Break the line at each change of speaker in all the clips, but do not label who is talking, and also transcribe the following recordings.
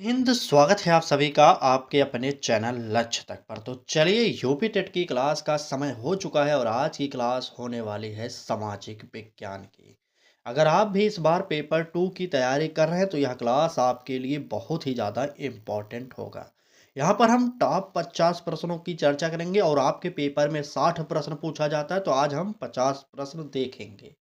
स्वागत है आप सभी का आपके अपने चैनल लक्ष्य तक पर। तो चलिए यूपी टेट की क्लास का समय हो चुका है और आज की क्लास होने वाली है सामाजिक विज्ञान की। अगर आप भी इस बार पेपर 2 की तैयारी कर रहे हैं तो यह क्लास आपके लिए बहुत ही ज़्यादा इम्पोर्टेंट होगा। यहाँ पर हम टॉप 50 प्रश्नों की चर्चा करेंगे और आपके पेपर में 60 प्रश्न पूछा जाता है तो आज हम 50 प्रश्न देखेंगे।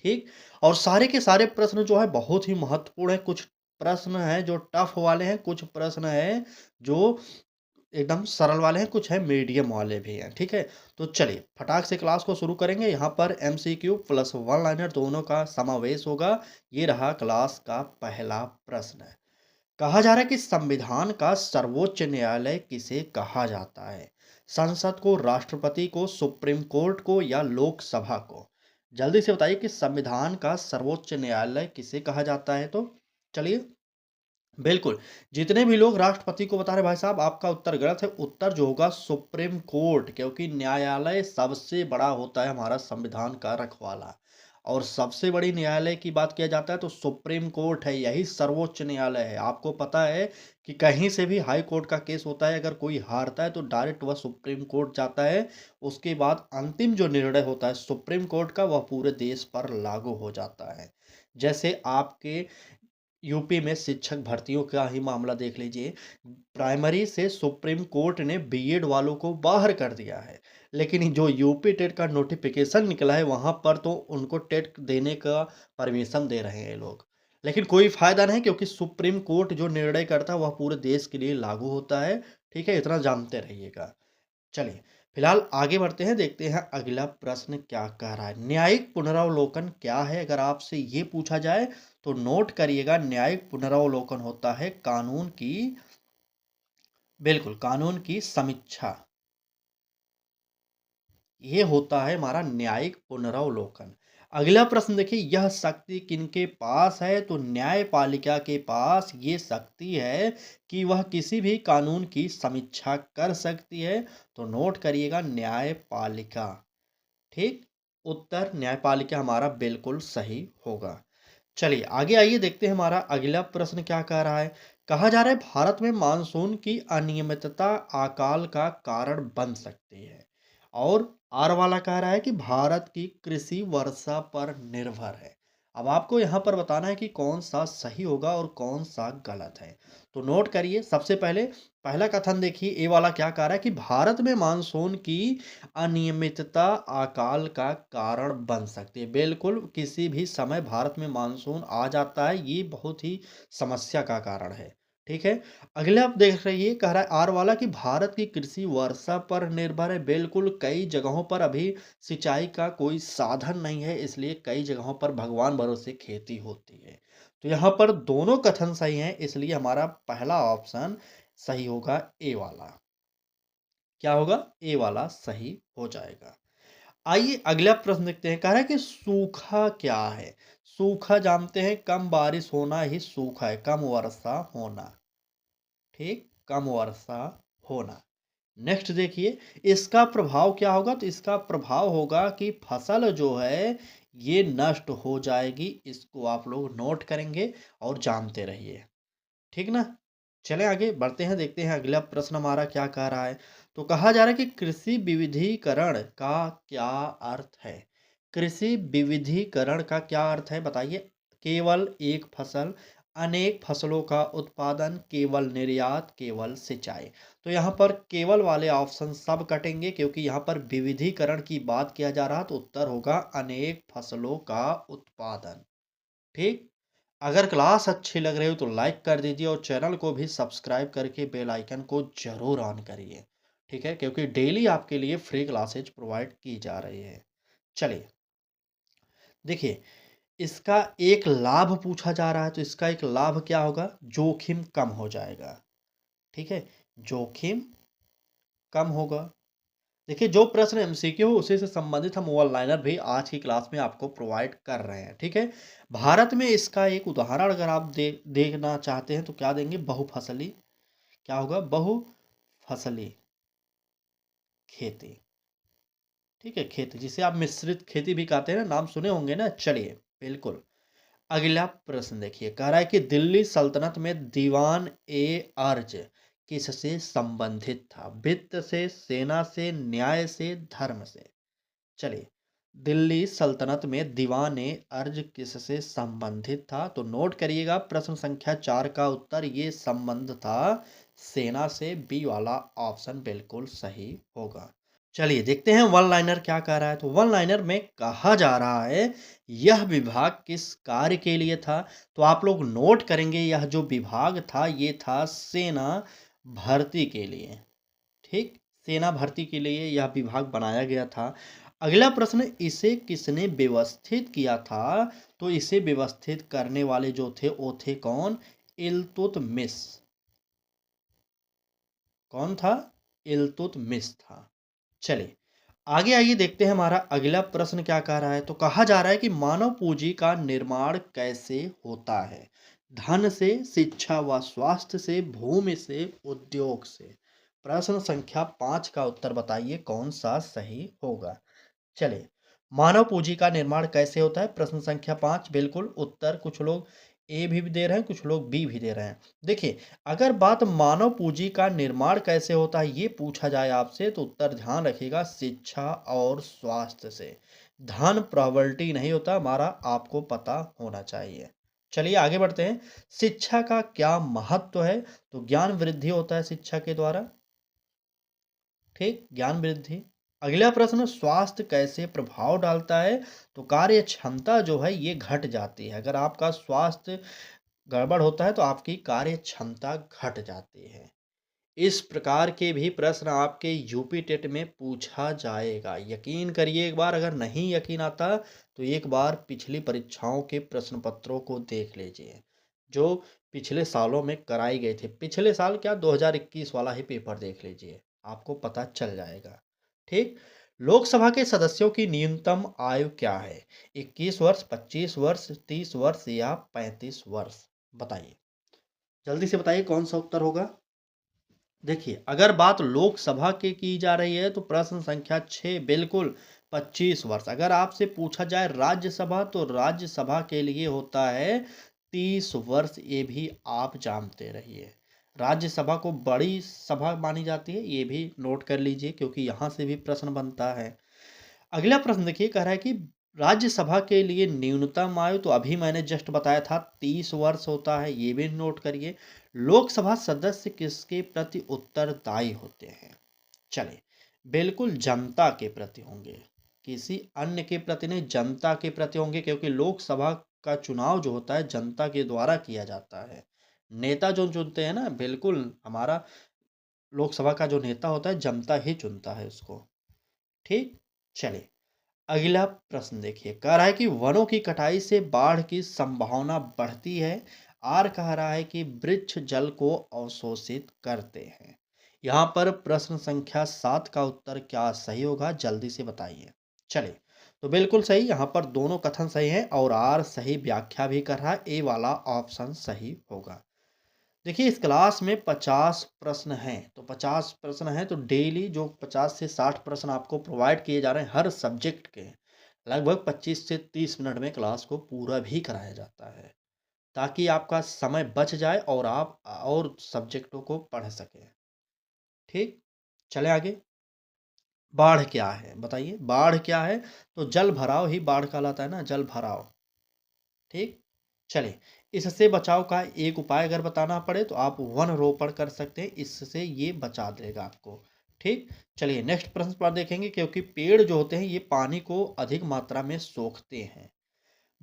ठीक? और सारे के सारे प्रश्न जो है बहुत ही महत्वपूर्ण है। कुछ प्रश्न हैं जो टफ वाले हैं, कुछ प्रश्न हैं जो एकदम सरल वाले हैं, कुछ हैं मीडियम वाले भी हैं, ठीक है? तो चलिए फटाक से क्लास को शुरू करेंगे। यहाँ पर एमसीक्यू प्लस वन लाइनर दोनों का समावेश होगा। ये रहा क्लास का पहला प्रश्न। कहा जा रहा है कि संविधान का सर्वोच्च न्यायालय किसे कहा जाता है? संसद को, राष्ट्रपति को, सुप्रीम कोर्ट को या लोकसभा को? जल्दी से बताइए कि संविधान का सर्वोच्च न्यायालय किसे कहा जाता है? तो चलिए, बिल्कुल, जितने भी लोग राष्ट्रपति को बता रहे भाई साहब आपका उत्तर गलत है। उत्तर जो होगा सुप्रीम कोर्ट, क्योंकि न्यायालय सबसे बड़ा होता है हमारा संविधान का रखवाला। और सबसे बड़ी न्यायालय की बात किया जाता है तो सुप्रीम कोर्ट है, यही सर्वोच्च न्यायालय है। आपको पता है कि कहीं से भी हाई कोर्ट का केस होता है, अगर कोई हारता है तो डायरेक्ट वह सुप्रीम कोर्ट जाता है। उसके बाद अंतिम जो निर्णय होता है सुप्रीम कोर्ट का वह पूरे देश पर लागू हो जाता है। जैसे आपके यूपी में शिक्षक भर्तियों का ही मामला देख लीजिए। प्राइमरी से सुप्रीम कोर्ट ने बीएड वालों को बाहर कर दिया है। लेकिन जो यूपी टेट का नोटिफिकेशन निकला है वहाँ पर तो उनको टेट देने का परमिशन दे रहे हैं ये लोग। लेकिन कोई फ़ायदा नहीं, क्योंकि सुप्रीम कोर्ट जो निर्णय करता है वह पूरे देश के लिए लागू होता है। ठीक है? इतना जानते रहिएगा। चलिए, फिलहाल आगे बढ़ते हैं, देखते हैं अगला प्रश्न क्या कह रहा है। न्यायिक पुनरावलोकन क्या है? अगर आपसे ये पूछा जाए तो नोट करिएगा, न्यायिक पुनरावलोकन होता है कानून की, बिल्कुल, कानून की समीक्षा। ये होता है हमारा न्यायिक पुनरावलोकन। अगला प्रश्न देखिए, यह शक्ति किनके पास है? तो न्यायपालिका के पास ये शक्ति है कि वह किसी भी कानून की समीक्षा कर सकती है। तो नोट करिएगा, न्यायपालिका। ठीक? उत्तर न्यायपालिका हमारा बिल्कुल सही होगा। चलिए आगे आइए, देखते हैं हमारा अगला प्रश्न क्या कह रहा है। कहा जा रहा है भारत में मानसून की अनियमितता अकाल का कारण बन सकती है। और आर वाला कह रहा है कि भारत की कृषि वर्षा पर निर्भर है। अब आपको यहाँ पर बताना है कि कौन सा सही होगा और कौन सा गलत है। तो नोट करिए, सबसे पहले पहला कथन देखिए, ए वाला क्या कह रहा है कि भारत में मानसून की अनियमितता अकाल का कारण बन सकती है। बिल्कुल, किसी भी समय भारत में मानसून आ जाता है, ये बहुत ही समस्या का कारण है। ठीक है? अगले आप देख रहिए, कह रहा है आर वाला कि भारत की कृषि वर्षा पर निर्भर है। बिल्कुल, कई जगहों पर अभी सिंचाई का कोई साधन नहीं है, इसलिए कई जगहों पर भगवान भरोसे खेती होती है। तो यहाँ पर दोनों कथन सही हैं, इसलिए हमारा पहला ऑप्शन सही होगा, ए वाला। क्या होगा? ए वाला सही हो जाएगा। आइए अगला प्रश्न देखते हैं। कह रहा है कि सूखा क्या है? सूखा जानते हैं, कम बारिश होना ही सूखा है, कम वर्षा होना। ठीक? कम वर्षा होना। नेक्स्ट देखिए, इसका प्रभाव क्या होगा? तो इसका प्रभाव होगा कि फसल जो है ये नष्ट हो जाएगी। इसको आप लोग नोट करेंगे और जानते रहिए। ठीक ना? चलें आगे बढ़ते हैं, देखते हैं अगला प्रश्न हमारा क्या कह रहा है। तो कहा जा रहा है कि कृषि विविधीकरण का क्या अर्थ है? कृषि विविधीकरण का क्या अर्थ है बताइए? केवल एक फसल, अनेक फसलों का उत्पादन, केवल निर्यात, केवल सिंचाई। तो यहाँ पर केवल वाले ऑप्शन सब कटेंगे, क्योंकि यहाँ पर विविधीकरण की बात किया जा रहा, तो उत्तर होगा अनेक फसलों का उत्पादन। ठीक? अगर क्लास अच्छी लग रही हो तो लाइक कर दीजिए और चैनल को भी सब्सक्राइब करके बेल आइकन को ज़रूर ऑन करिए। ठीक है? क्योंकि डेली आपके लिए फ्री क्लासेज प्रोवाइड की जा रही है। चलिए, देखिए, इसका एक लाभ पूछा जा रहा है, तो इसका एक लाभ क्या होगा? जोखिम कम हो जाएगा। ठीक है? जोखिम कम होगा। देखिए, जो प्रश्न एमसीक्यू हो उसी से संबंधित हम वन लाइनर भी आज की क्लास में आपको प्रोवाइड कर रहे हैं। ठीक है? भारत में इसका एक उदाहरण अगर आप देखना चाहते हैं तो क्या देंगे? बहुफसली। क्या होगा? बहुफसली खेती। ठीक है? खेती जिसे आप मिश्रित खेती भी कहते हैं ना, नाम सुने होंगे ना? चलिए, बिल्कुल। अगला प्रश्न देखिए, कह रहा है कि दिल्ली सल्तनत में दीवान ए अर्ज किससे संबंधित था? वित्त से, सेना से, न्याय से, धर्म से? चलिए, दिल्ली सल्तनत में दीवान ए अर्ज किससे संबंधित था? तो नोट करिएगा, प्रश्न संख्या 4 का उत्तर ये संबंध था सेना से। बी वाला ऑप्शन बिल्कुल सही होगा। चलिए देखते हैं वन लाइनर क्या कह रहा है। तो वन लाइनर में कहा जा रहा है, यह विभाग किस कार्य के लिए था? तो आप लोग नोट करेंगे, यह जो विभाग था ये था सेना भर्ती के लिए। ठीक, सेना भर्ती के लिए यह विभाग बनाया गया था। अगला प्रश्न, इसे किसने व्यवस्थित किया था? तो इसे व्यवस्थित करने वाले जो थे वो थे कौन? इल्तुतमिश। कौन था? इल्तुतमिश था। चलिए आगे आइए, देखते हैं हमारा अगला प्रश्न क्या कह रहा है। तो कहा जा रहा है कि मानव पूंजी का निर्माण कैसे होता है? धन से, शिक्षा व स्वास्थ्य से, भूमि से, उद्योग से? प्रश्न संख्या 5 का उत्तर बताइए कौन सा सही होगा। चलिए, मानव पूंजी का निर्माण कैसे होता है? प्रश्न संख्या 5 बिल्कुल उत्तर कुछ लोग ए भी दे रहे हैं, कुछ लोग बी भी दे रहे हैं। देखिए, अगर बात मानव पूंजी का निर्माण कैसे होता है ये पूछा जाए आपसे, तो उत्तर ध्यान रखिएगा, शिक्षा और स्वास्थ्य से। धन प्रॉपर्टी नहीं होता हमारा, आपको पता होना चाहिए। चलिए आगे बढ़ते हैं। शिक्षा का क्या महत्व है? तो ज्ञान वृद्धि होता है शिक्षा के द्वारा। ठीक, ज्ञान वृद्धि। अगला प्रश्न, स्वास्थ्य कैसे प्रभाव डालता है? तो कार्य क्षमता जो है ये घट जाती है। अगर आपका स्वास्थ्य गड़बड़ होता है तो आपकी कार्य क्षमता घट जाती है। इस प्रकार के भी प्रश्न आपके यूपी टेट में पूछा जाएगा। यकीन करिए, एक बार अगर नहीं यकीन आता तो एक बार पिछली परीक्षाओं के प्रश्न पत्रों को देख लीजिए, जो पिछले सालों में कराई गए थे। पिछले साल क्या, 2021 वाला ही पेपर देख लीजिए, आपको पता चल जाएगा। ठीक, लोकसभा के सदस्यों की न्यूनतम आयु क्या है? 21 वर्ष, 25 वर्ष, 30 वर्ष या 35 वर्ष? बताइए, जल्दी से बताइए कौन सा उत्तर होगा। देखिए, अगर बात लोकसभा की जा रही है तो प्रश्न संख्या 6 बिल्कुल 25 वर्ष। अगर आपसे पूछा जाए राज्यसभा, तो राज्यसभा के लिए होता है 30 वर्ष। ये भी आप जानते रहिए, राज्यसभा को बड़ी सभा मानी जाती है, ये भी नोट कर लीजिए क्योंकि यहाँ से भी प्रश्न बनता है। अगला प्रश्न देखिए, कह रहा है कि राज्यसभा के लिए न्यूनतम आयु, तो अभी मैंने जस्ट बताया था 30 वर्ष होता है, ये भी नोट करिए। लोकसभा सदस्य किसके प्रति उत्तरदायी होते हैं? चलिए, बिल्कुल जनता के प्रति होंगे, किसी अन्य के प्रति नहीं, जनता के प्रति होंगे, क्योंकि लोकसभा का चुनाव जो होता है जनता के द्वारा किया जाता है। नेता जो चुनते हैं ना, बिल्कुल हमारा लोकसभा का जो नेता होता है जनता ही चुनता है उसको। ठीक, चलिए अगला प्रश्न देखिए, कह रहा है कि वनों की कटाई से बाढ़ की संभावना बढ़ती है। आर कह रहा है कि वृक्ष जल को अवशोषित करते हैं। यहाँ पर प्रश्न संख्या 7 का उत्तर क्या सही होगा, जल्दी से बताइए। चलिए, तो बिल्कुल सही, यहाँ पर दोनों कथन सही हैं और आर सही व्याख्या भी कर रहा है। ए वाला ऑप्शन सही होगा। देखिए, इस क्लास में 50 प्रश्न हैं, तो 50 प्रश्न हैं तो डेली जो 50 से 60 प्रश्न आपको प्रोवाइड किए जा रहे हैं हर सब्जेक्ट के, लगभग 25 से 30 मिनट में क्लास को पूरा भी कराया जाता है, ताकि आपका समय बच जाए और आप और सब्जेक्टों को पढ़ सकें। ठीक, चले आगे। बाढ़ क्या है बताइए, बाढ़ क्या है? तो जल भराव ही बाढ़ कहलाता है ना, जल भराव। ठीक, चलिए, इससे बचाव का एक उपाय अगर बताना पड़े तो आप वन रोपण कर सकते हैं, इससे ये बचा देगा आपको। ठीक, चलिए नेक्स्ट प्रश्न पर देखेंगे, क्योंकि पेड़ जो होते हैं ये पानी को अधिक मात्रा में सोखते हैं।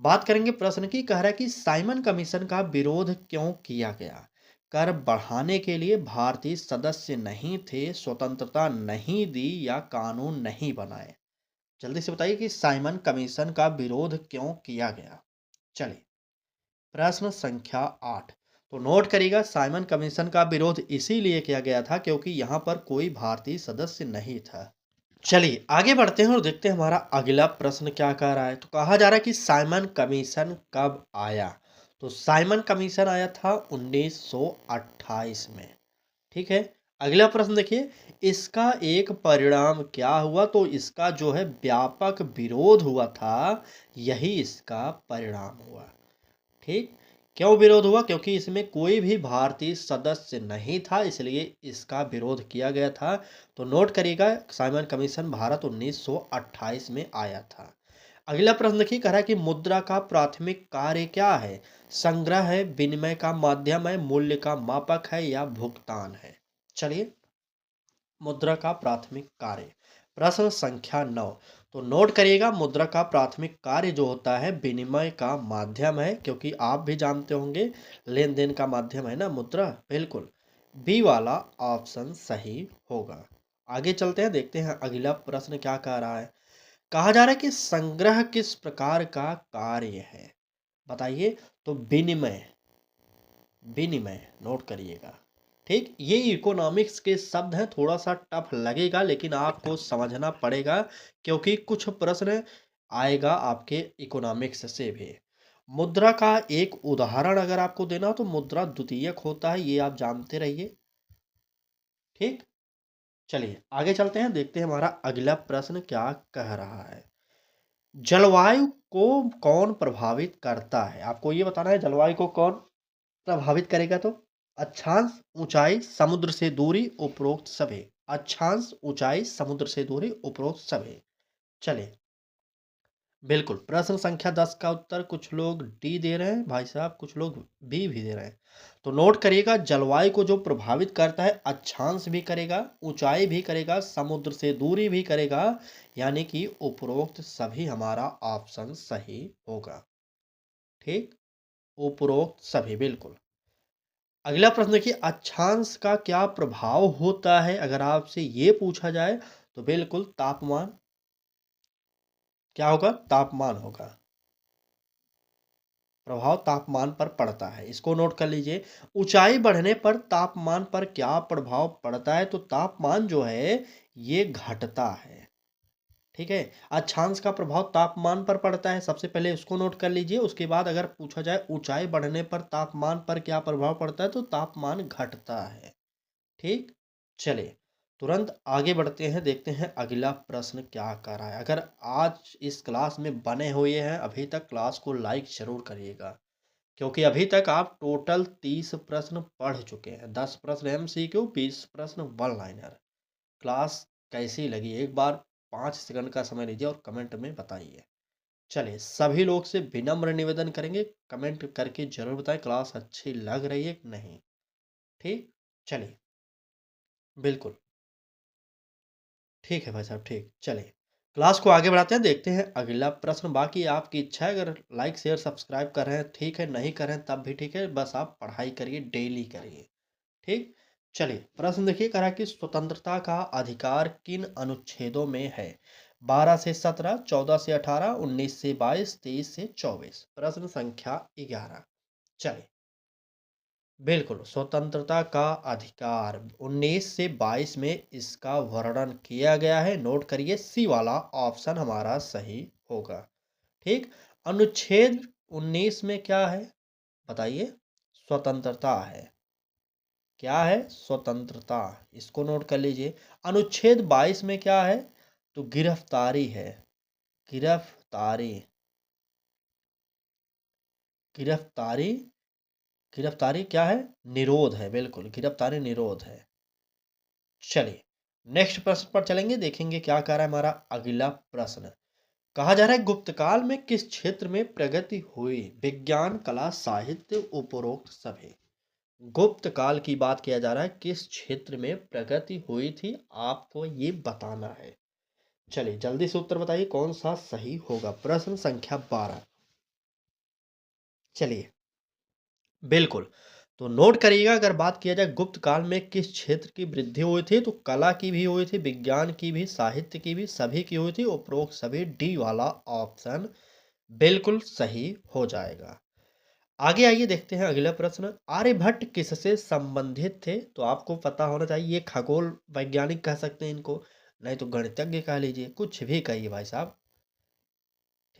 बात करेंगे प्रश्न की, कह रहा है कि साइमन कमीशन का विरोध क्यों किया गया? कर बढ़ाने के लिए, भारतीय सदस्य नहीं थे, स्वतंत्रता नहीं दी या कानून नहीं बनाए? जल्दी से बताइए कि साइमन कमीशन का विरोध क्यों किया गया। चलिए, प्रश्न संख्या 8, तो नोट करिएगा, साइमन कमीशन का विरोध इसीलिए किया गया था क्योंकि यहाँ पर कोई भारतीय सदस्य नहीं था। चलिए आगे बढ़ते हैं और देखते हैं हमारा अगला प्रश्न क्या कह रहा है। तो कहा जा रहा है कि साइमन कमीशन कब आया? तो साइमन कमीशन आया था 1928 में। ठीक है, अगला प्रश्न देखिए, इसका एक परिणाम क्या हुआ? तो इसका जो है व्यापक विरोध हुआ था, यही इसका परिणाम हुआ। ठीक। क्यों विरोध हुआ? क्योंकि इसमें कोई भी भारतीय सदस्य नहीं था, इसलिए इसका विरोध किया गया था। तो नोट करिएगा, साइमन कमीशन भारत 1928 में आया था। अगला प्रश्न देखिए, कह रहा है कि मुद्रा का प्राथमिक कार्य क्या है? संग्रह है, विनिमय का माध्यम है, मूल्य का मापक है या भुगतान है? चलिए, मुद्रा का प्राथमिक कार्य, प्रश्न संख्या 9। तो नोट करिएगा, मुद्रा का प्राथमिक कार्य जो होता है विनिमय का माध्यम है, क्योंकि आप भी जानते होंगे लेन देन का माध्यम है ना मुद्रा, बिल्कुल। बी वाला ऑप्शन सही होगा। आगे चलते हैं, देखते हैं अगला प्रश्न क्या कह रहा है। कहा जा रहा है कि संग्रह किस प्रकार का कार्य है? बताइए। तो विनिमय, विनिमय नोट करिएगा। ठीक, ये इकोनॉमिक्स के शब्द हैं, थोड़ा सा टफ लगेगा लेकिन आपको समझना पड़ेगा, क्योंकि कुछ प्रश्न आएगा आपके इकोनॉमिक्स से भी। मुद्रा का एक उदाहरण अगर आपको देना हो तो मुद्रा द्वितीयक होता है, ये आप जानते रहिए। ठीक, चलिए आगे चलते हैं, देखते हैं हमारा अगला प्रश्न क्या कह रहा है। जलवायु को कौन प्रभावित करता है? आपको ये बताना है जलवायु को कौन प्रभावित करेगा। तो अक्षांश, ऊंचाई, समुद्र से दूरी, उपरोक्त सभी। अक्षांश, ऊंचाई, समुद्र से दूरी, उपरोक्त सभी। चलिए, बिल्कुल प्रश्न संख्या 10 का उत्तर कुछ लोग डी दे रहे हैं भाई साहब, कुछ लोग बी भी दे रहे हैं। तो नोट करिएगा, जलवायु को जो प्रभावित करता है अक्षांश भी करेगा, ऊंचाई भी करेगा, समुद्र से दूरी भी करेगा, यानी कि उपरोक्त सभी हमारा ऑप्शन सही होगा। ठीक, उपरोक्त सभी, बिल्कुल। अगला प्रश्न देखिए, अक्षांश का क्या प्रभाव होता है? अगर आपसे ये पूछा जाए तो बिल्कुल तापमान, क्या होगा? तापमान होगा। प्रभाव तापमान पर पड़ता है, इसको नोट कर लीजिए। ऊंचाई बढ़ने पर तापमान पर क्या प्रभाव पड़ता है? तो तापमान जो है ये घटता है। ठीक है, अक्षांश का प्रभाव तापमान पर पड़ता है, सबसे पहले उसको नोट कर लीजिए। उसके बाद अगर पूछा जाए ऊंचाई बढ़ने पर तापमान पर क्या प्रभाव पड़ता है, तो तापमान घटता है। ठीक, चलिए तुरंत आगे बढ़ते हैं, देखते हैं अगला प्रश्न क्या कर रहा है। अगर आज इस क्लास में बने हुए हैं अभी तक, क्लास को लाइक जरूर करिएगा, क्योंकि अभी तक आप टोटल 30 प्रश्न पढ़ चुके हैं। 10 प्रश्न एमसीक्यू, 20 प्रश्न वन लाइनर। क्लास कैसी लगी एक बार 5 सेकंड का समय लीजिए और कमेंट में बताइए। चलिए, सभी लोग से विनम्र निवेदन करेंगे, कमेंट करके जरूर बताएं क्लास अच्छी लग रही है कि नहीं। ठीक, चलिए, बिल्कुल ठीक है भाई साहब, ठीक। चलिए, क्लास को आगे बढ़ाते हैं, देखते हैं अगला प्रश्न। बाकी आपकी इच्छा है, अगर लाइक शेयर सब्सक्राइब कर रहे हैं ठीक है, नहीं कर रहे हैं तब भी ठीक है, बस आप पढ़ाई करिए, डेली करिए। ठीक, चलिए प्रश्न देखिए, कह रहा है कि स्वतंत्रता का अधिकार किन अनुच्छेदों में है? 12 से 17, 14 से 18, 19 से 22, 23 से 24। प्रश्न संख्या 11। चलिए, बिल्कुल, स्वतंत्रता का अधिकार 19 से 22 में इसका वर्णन किया गया है। नोट करिए, सी वाला ऑप्शन हमारा सही होगा। ठीक, अनुच्छेद 19 में क्या है? बताइए। स्वतंत्रता है। क्या है? स्वतंत्रता, इसको नोट कर लीजिए। अनुच्छेद 22 में क्या है? तो गिरफ्तारी है। गिरफ्तारी, गिरफ्तारी, गिरफ्तारी क्या है? निरोध है, बिल्कुल गिरफ्तारी निरोध है। चलिए, नेक्स्ट प्रश्न पर चलेंगे, देखेंगे क्या कह रहा है हमारा अगला प्रश्न। कहा जा रहा है, गुप्त काल में किस क्षेत्र में प्रगति हुई? विज्ञान, कला, साहित्य, उपरोक्त सभी। गुप्त काल की बात किया जा रहा है, किस क्षेत्र में प्रगति हुई थी, आपको ये बताना है। चलिए जल्दी से उत्तर बताइए कौन सा सही होगा। प्रश्न संख्या 12। चलिए, बिल्कुल, तो नोट करिएगा, अगर बात किया जाए गुप्त काल में किस क्षेत्र की वृद्धि हुई थी, तो कला की भी हुई थी, विज्ञान की भी, साहित्य की भी, सभी की हुई थी। उपरोक्त सभी, डी वाला ऑप्शन बिल्कुल सही हो जाएगा। आगे आइए, देखते हैं अगला प्रश्न। आर्यभट्ट किससे संबंधित थे? तो आपको पता होना चाहिए, ये खगोल वैज्ञानिक कह सकते हैं इनको, नहीं तो गणितज्ञ कह लीजिए, कुछ भी कहिए भाई साहब।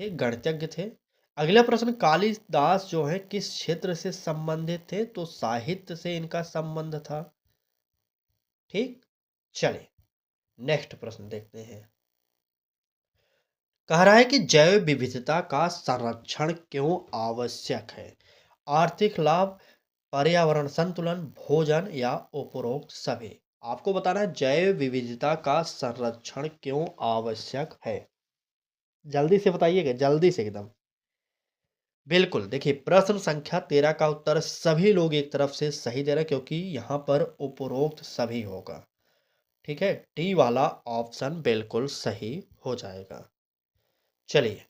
ठीक, गणितज्ञ थे। अगला प्रश्न, कालिदास जो है किस क्षेत्र से संबंधित थे? तो साहित्य से इनका संबंध था। ठीक, चलिए नेक्स्ट प्रश्न देखते हैं। कह रहा है कि जैव विविधता का संरक्षण क्यों आवश्यक है? आर्थिक लाभ, पर्यावरण संतुलन, भोजन या उपरोक्त सभी। आपको बताना है जैव विविधता का संरक्षण क्यों आवश्यक है। जल्दी से बताइएगा, जल्दी से एकदम। बिल्कुल, देखिए प्रश्न संख्या 13 का उत्तर सभी लोग एक तरफ से सही दे रहे हैं क्योंकि यहाँ पर उपरोक्त सभी होगा। ठीक है, डी वाला ऑप्शन बिल्कुल सही हो जाएगा। चलिए,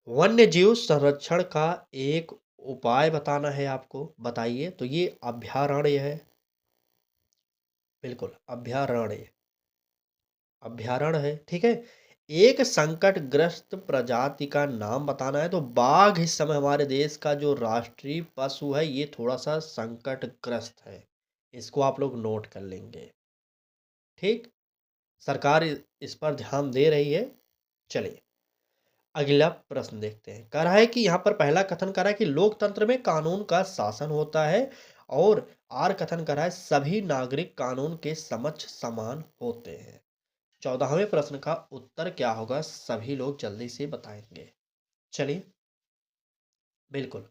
वन्य जीव संरक्षण का एक उपाय बताना है आपको, बताइए। तो ये अभयारण्य है। बिल्कुल, अभयारण्य, अभयारण्य है, ठीक है। एक संकटग्रस्त प्रजाति का नाम बताना है, तो बाघ इस समय हमारे देश का जो राष्ट्रीय पशु है, ये थोड़ा सा संकटग्रस्त है। इसको आप लोग नोट कर लेंगे, ठीक। सरकार इस पर ध्यान दे रही है। चलिए, अगला प्रश्न देखते हैं। कह रहा है कि यहाँ पर पहला कथन कर रहा है कि लोकतंत्र में कानून का शासन होता है, और आर कथन कर रहा है सभी नागरिक कानून के समक्ष समान होते हैं। 14वें प्रश्न का उत्तर क्या होगा, सभी लोग जल्दी से बताएंगे। चलिए, बिल्कुल,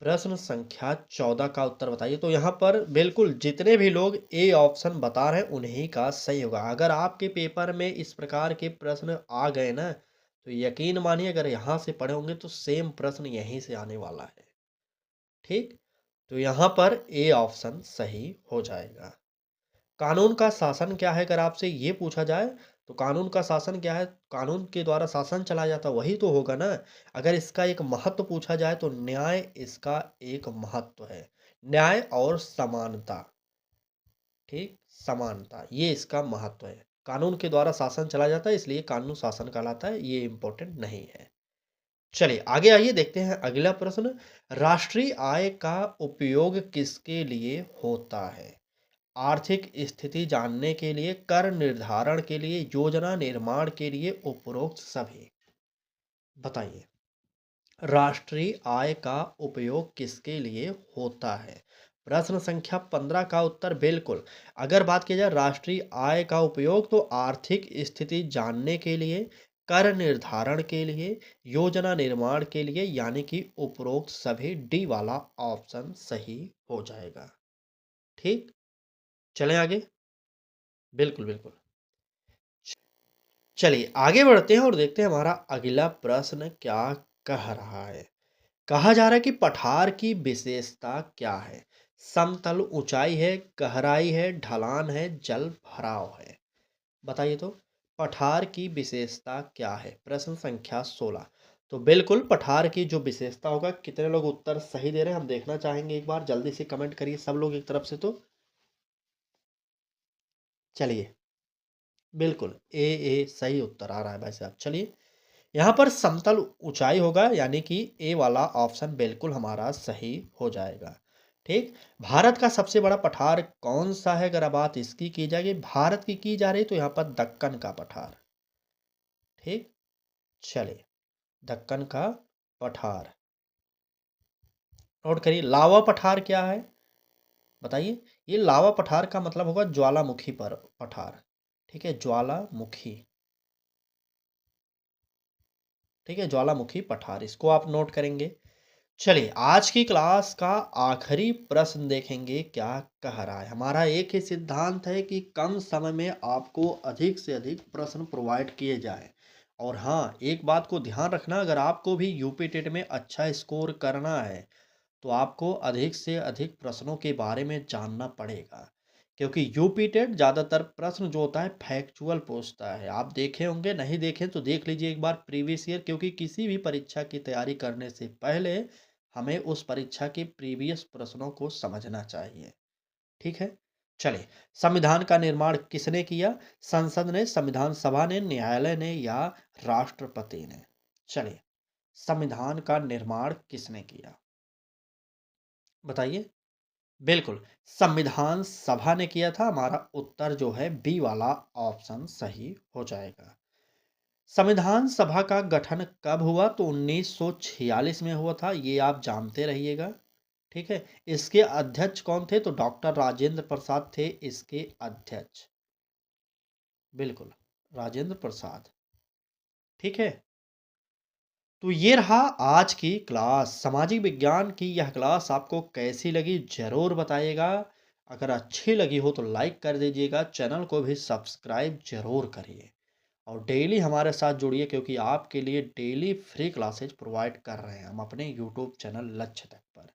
प्रश्न संख्या 14 का उत्तर बताइए। तो यहाँ पर बिल्कुल जितने भी लोग ए ऑप्शन बता रहे हैं उन्हीं का सही होगा। अगर आपके पेपर में इस प्रकार के प्रश्न आ गए ना, तो यकीन मानिए अगर यहाँ से पढ़े होंगे तो सेम प्रश्न यहीं से आने वाला है, ठीक। तो यहाँ पर ए ऑप्शन सही हो जाएगा। कानून का शासन क्या है, अगर आपसे ये पूछा जाए तो कानून का शासन क्या है, कानून के द्वारा शासन चलाया जाता वही तो होगा ना। अगर इसका एक महत्व पूछा जाए तो न्याय इसका एक महत्व है। न्याय और समानता, ठीक, समानता ये इसका महत्व है। कानून के द्वारा शासन चला जाता है, इसलिए कानून शासन कहलाता है, ये इंपॉर्टेंट नहीं है। चलिए आगे आइए, देखते हैं अगला प्रश्न। राष्ट्रीय आय का उपयोग किसके लिए होता है। आर्थिक स्थिति जानने के लिए, कर निर्धारण के लिए, योजना निर्माण के लिए, उपरोक्त सभी। बताइए, राष्ट्रीय आय का उपयोग किसके लिए होता है। प्रश्न संख्या 15 का उत्तर बिल्कुल, अगर बात की जाए राष्ट्रीय आय का उपयोग तो आर्थिक स्थिति जानने के लिए, कर निर्धारण के लिए, योजना निर्माण के लिए, यानी कि उपरोक्त सभी। डी वाला ऑप्शन सही हो जाएगा, ठीक। चलें आगे, बिल्कुल बिल्कुल। चलिए आगे बढ़ते हैं और देखते हैं हमारा अगला प्रश्न क्या कह रहा है। कहा जा रहा है कि पठार की विशेषता क्या है। समतल, ऊंचाई है, गहराई है, ढलान है, जल भराव है। बताइए तो, पठार की विशेषता क्या है। प्रश्न संख्या 16। तो बिल्कुल पठार की जो विशेषता होगा, कितने लोग उत्तर सही दे रहे हैं हम देखना चाहेंगे, एक बार जल्दी से कमेंट करिए सब लोग एक तरफ से। तो चलिए, बिल्कुल ए सही उत्तर आ रहा है भाई साहब। चलिए, यहाँ पर समतल ऊंचाई होगा, यानी कि ए वाला ऑप्शन बिल्कुल हमारा सही हो जाएगा, ठीक। भारत का सबसे बड़ा पठार कौन सा है, अगर बात इसकी की जाएगी, भारत की जा रही तो यहाँ पर दक्कन का पठार, ठीक। चलिए, दक्कन का पठार नोट करिए। लावा पठार क्या है, बताइए। ये लावा पठार का मतलब होगा ज्वालामुखी पर पठार, ठीक है, ज्वालामुखी, ठीक है, ज्वालामुखी पठार, इसको आप नोट करेंगे। चलिए, आज की क्लास का आखिरी प्रश्न देखेंगे क्या कह रहा है। हमारा एक ही सिद्धांत है कि कम समय में आपको अधिक से अधिक प्रश्न प्रोवाइड किए जाए। और हाँ, एक बात को ध्यान रखना, अगर आपको भी यूपी टेट में अच्छा स्कोर करना है तो आपको अधिक से अधिक प्रश्नों के बारे में जानना पड़ेगा, क्योंकि यूपी टेट ज़्यादातर प्रश्न जो होता है फैक्चुअल पूछता है। आप देखे होंगे, नहीं देखें तो देख लीजिए एक बार प्रीवियस ईयर, क्योंकि किसी भी परीक्षा की तैयारी करने से पहले हमें उस परीक्षा के प्रीवियस प्रश्नों को समझना चाहिए, ठीक है। चलिए, संविधान का निर्माण किसने किया। संसद ने, संविधान सभा ने, न्यायालय ने, या राष्ट्रपति ने। चलिए, संविधान का निर्माण किसने किया, बताइए। बिल्कुल, संविधान सभा ने किया था। हमारा उत्तर जो है बी वाला ऑप्शन सही हो जाएगा। संविधान सभा का गठन कब हुआ, तो 1946 में हुआ था, ये आप जानते रहिएगा, ठीक है। इसके अध्यक्ष कौन थे, तो डॉक्टर राजेंद्र प्रसाद थे इसके अध्यक्ष, बिल्कुल, राजेंद्र प्रसाद, ठीक है। तो ये रहा आज की क्लास। सामाजिक विज्ञान की यह क्लास आपको कैसी लगी ज़रूर बताइएगा। अगर अच्छी लगी हो तो लाइक कर दीजिएगा, चैनल को भी सब्सक्राइब ज़रूर करिए और डेली हमारे साथ जुड़िए क्योंकि आपके लिए डेली फ्री क्लासेज प्रोवाइड कर रहे हैं हम अपने यूट्यूब चैनल लक्ष्य तक पर।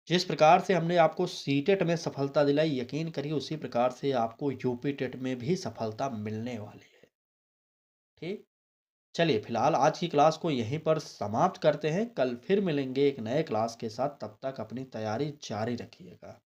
जिस प्रकार से हमने आपको सीटेट में सफलता दिलाई, यकीन करिए उसी प्रकार से आपको यूपी टेट में भी सफलता मिलने वाली है। ठीक। चलिए फिलहाल आज की क्लास को यहीं पर समाप्त करते हैं। कल फिर मिलेंगे एक नए क्लास के साथ। तब तक अपनी तैयारी जारी रखिएगा।